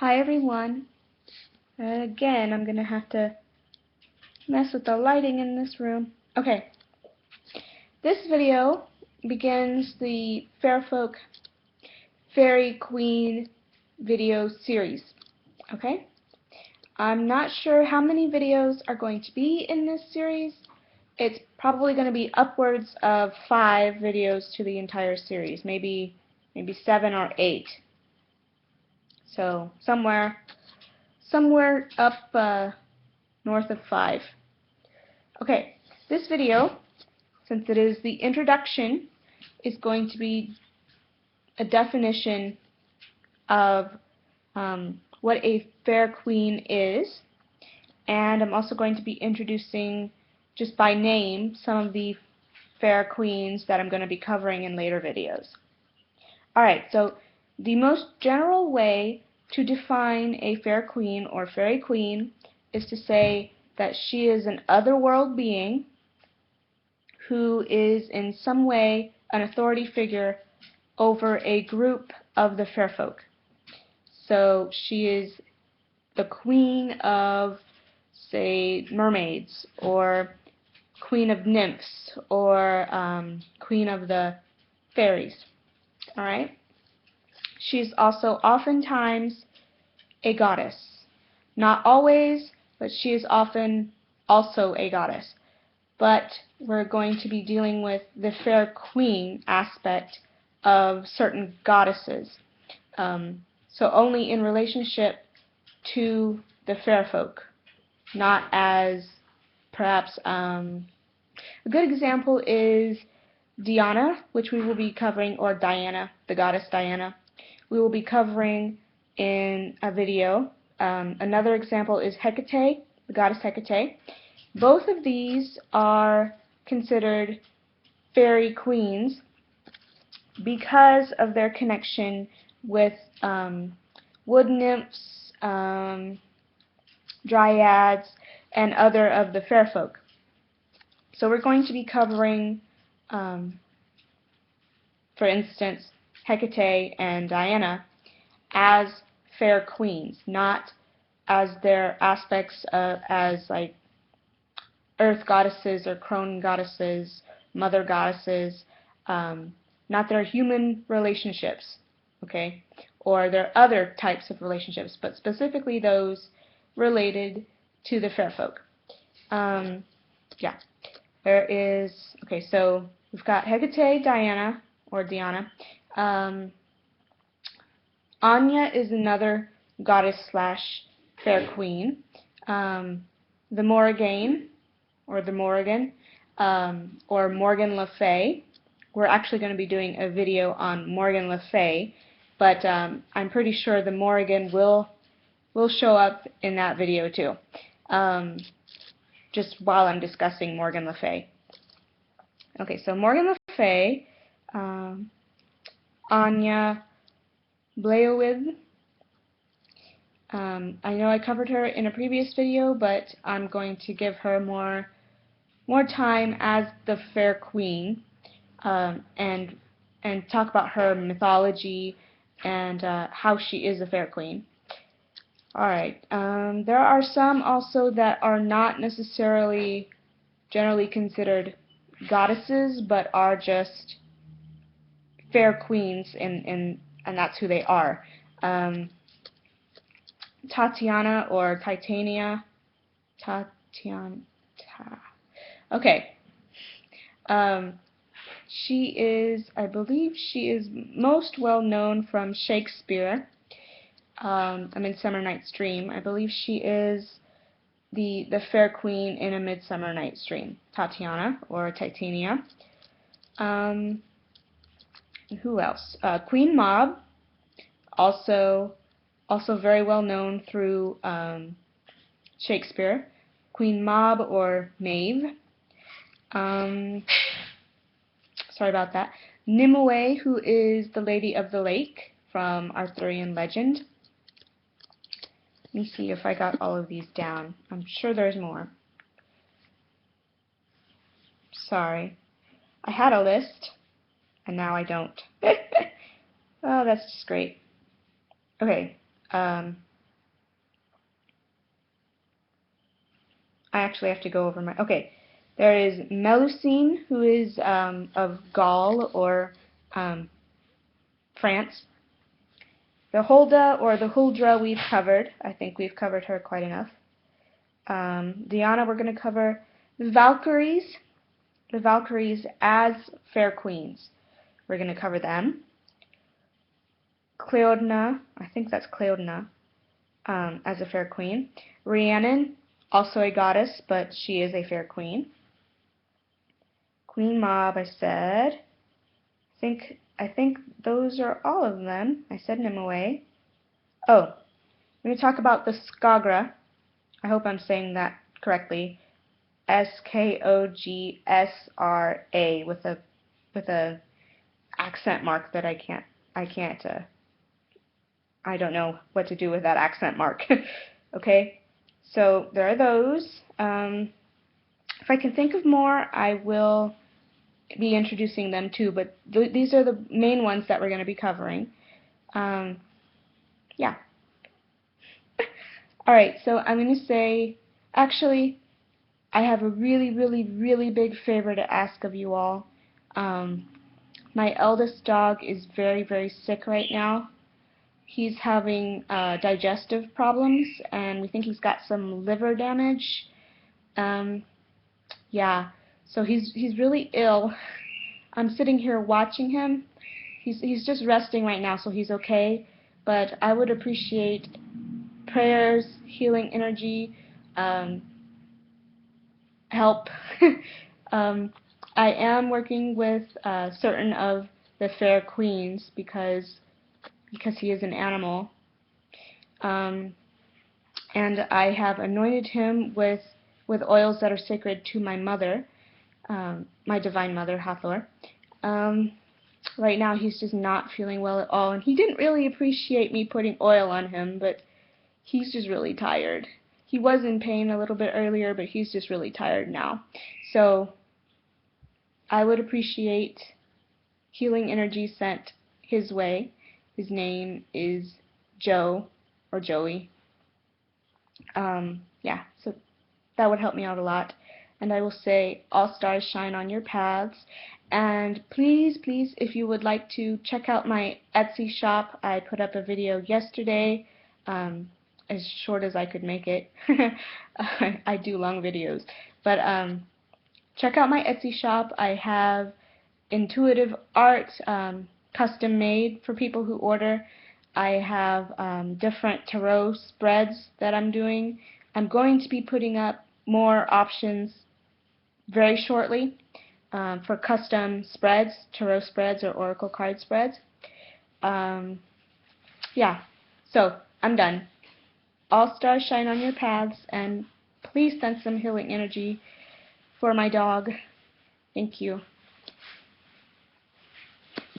Hi everyone. Again, I'm gonna have to mess with the lighting in this room. Okay, this video begins the Fairfolk Faerie Queen video series. Okay, I'm not sure how many videos are going to be in this series. It's probably going to be upwards of 5 videos to the entire series, maybe 7 or 8. So somewhere up north of 5. Okay, this video, since it is the introduction, is going to be a definition of what a fair queen is, and I'm also going to be introducing, just by name, some of the fair queens that I'm going to be covering in later videos. Alright, so the most general way to define a fair queen or fairy queen is to say that she is an otherworld being who is in some way an authority figure over a group of the fair folk. So she is the queen of, say, mermaids, or queen of nymphs, or queen of the fairies. Alright? She's also oftentimes a goddess. Not always, but she is often also a goddess. But we're going to be dealing with the fair queen aspect of certain goddesses. So only in relationship to the fair folk, not as perhaps a good example is Diana, which we will be covering, or Diana, the goddess Diana. We will be covering in a video. Another example is Hecate, the goddess Hecate. Both of these are considered fairy queens because of their connection with wood nymphs, dryads, and other of the fair folk. So we're going to be covering, for instance, Hecate and Diana as fair queens, not as their aspects as like earth goddesses or crone goddesses, mother goddesses, not their human relationships, okay, or their other types of relationships, but specifically those related to the fair folk. Yeah, there is, okay, so we've got Hecate, Diana, or Diana. Anya is another goddess slash fair queen. The Morrigan, or the Morrigan, or Morgan Le Fay. We're actually going to be doing a video on Morgan Le Fay, but I'm pretty sure the Morrigan will show up in that video too, just while I'm discussing Morgan Le Fay. Okay, so Morgan Le Fay, Anya Bleowith. I know I covered her in a previous video, but I'm going to give her more time as the fair queen, and talk about her mythology and how she is a fair queen. Alright, there are some also that are not necessarily generally considered goddesses, but are just fair queens, and that's who they are. Tatiana, or Titania. Okay. She is, I believe she is most well known from Shakespeare, A Midsummer Night's Dream. I believe she is the fair queen in A Midsummer Night's Dream, Tatiana, or Titania. Who else? Queen Mab, also very well known through Shakespeare. Queen Mab, or Maeve. Sorry about that. Nimue, who is the Lady of the Lake from Arthurian legend. Let me see if I got all of these down. I'm sure there's more. Sorry. I had a list, and now I don't. Oh, that's just great. Okay. I actually have to go over my... Okay, there is Melusine, who is of Gaul or France. The Hulda or the Huldra we've covered. I think we've covered her quite enough. Diana, we're going to cover the Valkyries. The Valkyries as fair queens. We're going to cover them. Cleodna, I think that's Cleodna, as a fair queen. Rhiannon, also a goddess, but she is a fair queen. Queen Mab, I said. I think those are all of them. I said Nimue. Oh, I'm going to talk about the Skagra. I hope I'm saying that correctly. Skogsra with a accent mark that I don't know what to do with that accent mark. Okay, so there are those. If I can think of more, I will be introducing them too, but these are the main ones that we're going to be covering. Yeah. Alright, so I'm going to say, actually, I have a really, really, really big favor to ask of you all. My eldest dog is very, very sick right now. He's having digestive problems, and we think he's got some liver damage. Yeah, so he's really ill. I'm sitting here watching him. He's just resting right now, so he's okay. But I would appreciate prayers, healing energy, help. I am working with certain of the fair queens because he is an animal. And I have anointed him with oils that are sacred to my mother, my divine mother, Hathor. Right now he's just not feeling well at all, and he didn't really appreciate me putting oil on him, but he's just really tired. He was in pain a little bit earlier, but he's just really tired now. So I would appreciate healing energy sent his way. His name is Joe, or Joey. Yeah, so that would help me out a lot. And I will say, all stars shine on your paths. And please, please, if you would like to check out my Etsy shop, I put up a video yesterday, as short as I could make it. I do long videos. But check out my Etsy shop. I have intuitive art, custom made for people who order. I have different tarot spreads that I'm doing. I'm going to be putting up more options very shortly for custom spreads, tarot spreads, or oracle card spreads. Yeah, so I'm done. All stars shine on your paths, and please send some healing energy for my dog. Thank you.